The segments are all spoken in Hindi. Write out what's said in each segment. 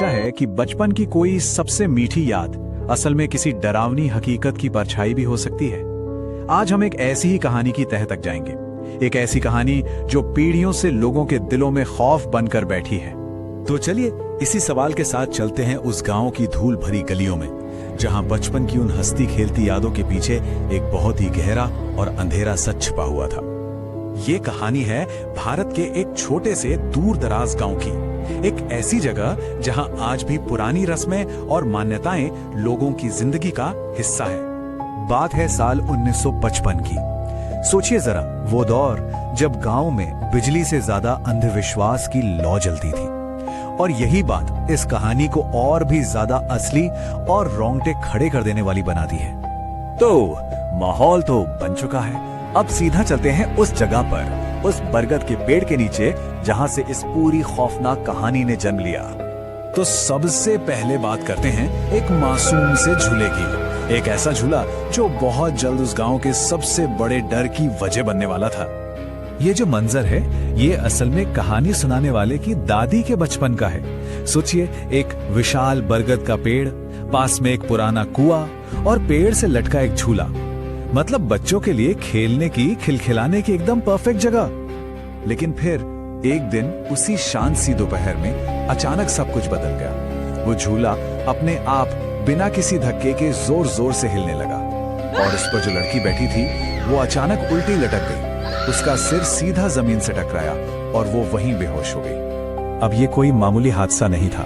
सोचा है कि बचपन की कोई सबसे मीठी याद असल में किसी डरावनी हकीकत की परछाई भी हो सकती है। आज हम एक ऐसी ही कहानी की तह तक जाएंगे, एक ऐसी कहानी जो पीढ़ियों से लोगों के दिलों में खौफ बनकर बैठी है। तो चलिए इसी सवाल के साथ चलते हैं उस गांव की धूल भरी गलियों में, जहां बचपन की उन हंसती खेलती यादों के पीछे एक बहुत ही गहरा और अंधेरा सच छिपा हुआ था। ये कहानी है भारत के एक छोटे से दूर दराज गांव की, एक ऐसी जगह जहां आज भी पुरानी रस्में और मान्यताएं लोगों की जिंदगी का हिस्सा है। बात है साल 1955 की। सोचिए जरा, वो दौर जब गांव में बिजली से ज्यादा अंधविश्वास की लौ जलती थी। और यही बात इस कहानी को और भी ज्यादा असली और रोंगटे खड़े कर देने वाली बनाती है। तो माहौल तो बन चुका है, अब सीधा चलते हैं उस जगह पर, उस बरगद के पेड़ के नीचे जहां से इस पूरी खौफनाक कहानी ने जन्म लिया। तो सबसे पहले बात करते हैं एक मासूम से झूले की, एक ऐसा झूला जो बहुत जल्द उस गांव के सबसे बड़े डर की वजह बनने वाला था। ये जो मंजर है, ये असल में कहानी सुनाने वाले की दादी के बचपन का है। सोचिए, एक विशाल बरगद का पेड़, पास में एक पुराना कुआं और पेड़ से लटका एक झूला। मतलब बच्चों के लिए खेलने की, खिलखिलाने की एकदम परफेक्ट जगह। लेकिन फिर एक दिन उसी शांत सी दोपहर में अचानक सब कुछ बदल गया। वो झूला अपने आप बिना किसी धक्के के जोर जोर से हिलने लगा और उस पर जो लड़की बैठी थी वो अचानक उल्टी लटक गई। उसका सिर सीधा जमीन से टकराया और वो वहीं बेहोश हो गई। अब ये कोई मामूली हादसा नहीं था,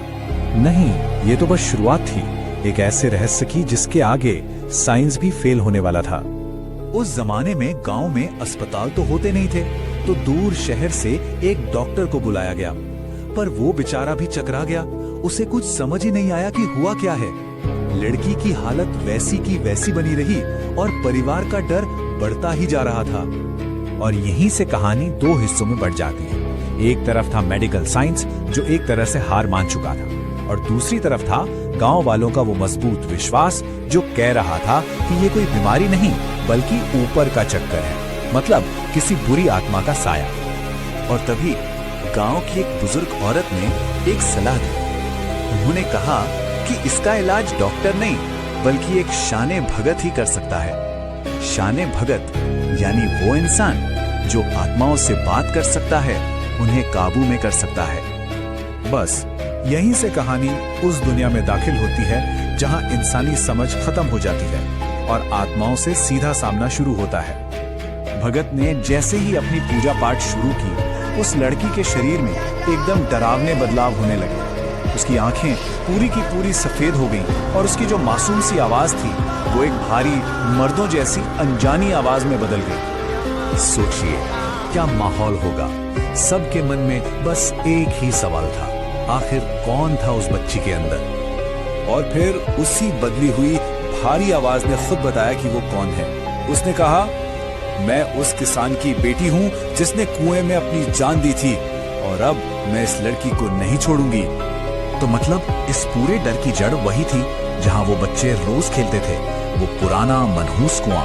नहीं, ये तो बस शुरुआत थी एक ऐसे रहस्य की जिसके आगे साइंस भी फेल होने वाला था। उस जमाने में गांव में अस्पताल तो होते नहीं थे, तो दूर शहर से एक डॉक्टर को बुलाया गया, पर वो बेचारा भी चकरा गया। उसे कुछ समझ ही नहीं आया कि हुआ क्या है। लड़की की हालत वैसी की वैसी बनी रही और परिवार का डर बढ़ता ही जा रहा था। और यहीं से कहानी दो हिस्सों में बढ़ जाती है। एक तरफ था मेडिकल साइंस जो एक तरह से हार मान चुका था, और दूसरी तरफ था गांव वालों का वो मजबूत विश्वास जो कह रहा था कि ये कोई बीमारी नहीं बल्कि ऊपर का चक्कर है, मतलब किसी बुरी आत्मा का साया। और तभी गांव की एक बुजुर्ग औरत ने एक सलाह दी। उन्होंने कहा कि इसका इलाज डॉक्टर नहीं बल्कि एक शाने भगत ही कर सकता है। शाने भगत यानी वो इंसान जो आत्माओं से बात कर सकता है, उन्हें काबू में कर सकता है। बस यहीं से कहानी उस दुनिया में दाखिल होती है जहां इंसानी समझ खत्म हो जाती है और आत्माओं से सीधा सामना शुरू होता है। भगत ने जैसे ही अपनी पूजा पाठ शुरू की, उस लड़की के शरीर में एकदम डरावने बदलाव होने लगे। उसकी आंखें पूरी की पूरी सफेद हो गईं और उसकी जो मासूम सी आवाज थी वो एक भारी मर्दों जैसी अनजानी आवाज में बदल गई। सोचिए क्या माहौल होगा। सबके मन में बस एक ही सवाल था, आखिर कौन था उस बच्ची के अंदर। और फिर उसी बदली हुई भारी आवाज ने खुद बताया कि वो कौन है। उसने कहा, मैं उस किसान की बेटी हूं जिसने कुएं में अपनी जान दी थी और अब मैं इस लड़की को नहीं छोड़ूंगी। तो मतलब इस पूरे डर की जड़ वही थी जहां वो बच्चे रोज खेलते थे, वो पुराना मनहूस कुआं।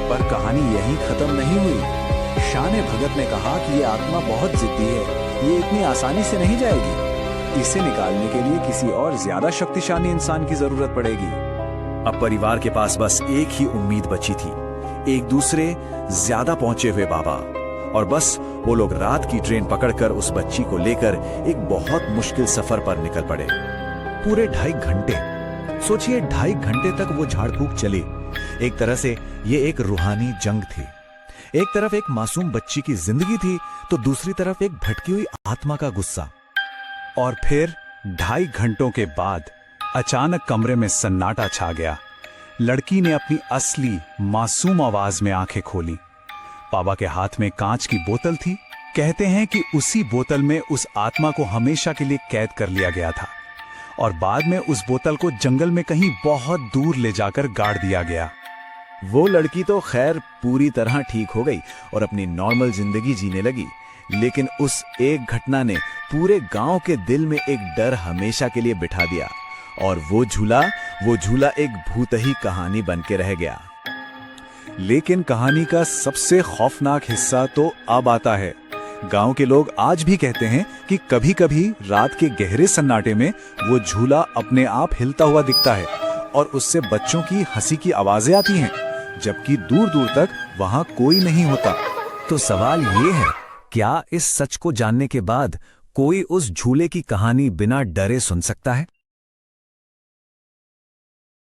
पर कहानी यहीं खत्म नहीं हुई। शाने भगत ने कहा कि ये आत्मा बहुत जिद्दी है, ये इतनी आसानी से नहीं जाएगी। इसे निकालने के लिए किसी और ज्यादा शक्तिशाली इंसान की जरूरत पड़ेगी। अब परिवार के पास बस एक ही उम्मीद बची थी, एक दूसरे ज्यादा पहुंचे हुए बाबा। और बस वो लोग रात की ट्रेन पकड़कर उस बच्ची को लेकर एक बहुत मुश्किल सफर पर निकल पड़े। पूरे 2.5 घंटे, सोचिए 2.5 घंटे तक वो झाड़ फूक चली। एक तरह से ये एक रूहानी जंग थी। एक तरफ एक मासूम बच्ची की जिंदगी थी, तो दूसरी तरफ एक भटकी हुई आत्मा का गुस्सा। और फिर 2.5 घंटों के बाद अचानक कमरे में सन्नाटा छा गया। लड़की ने अपनी असली मासूम आवाज में आंखें खोली। बाबा के हाथ में कांच की बोतल थी। कहते हैं कि उसी बोतल में उस आत्मा को हमेशा के लिए कैद कर लिया गया था और बाद में उस बोतल को जंगल में कहीं बहुत दूर ले जाकर गाड़ दिया गया। वो लड़की तो खैर पूरी तरह ठीक हो गई और अपनी नॉर्मल जिंदगी जीने लगी, लेकिन उस एक घटना ने पूरे गांव के दिल में एक डर हमेशा के लिए बिठा दिया और वो झूला एक भूतही कहानी बन के रह गया। लेकिन कहानी का सबसे खौफनाक हिस्सा तो अब आता है, गांव के लोग आज भी कहते हैं कि कभी-कभी रात के गहरे सन्नाटे में वो झूला अपने आप हिलता हुआ दिखता है और उससे बच्चों की हंसी की आवाजें आती हैं, जबकि दूर-दूर तक वहां कोई नहीं होता। तो सवाल ये है, क्या इस सच को जानने के बाद कोई उस झूले की कहानी बिना डरे सुन सकता है?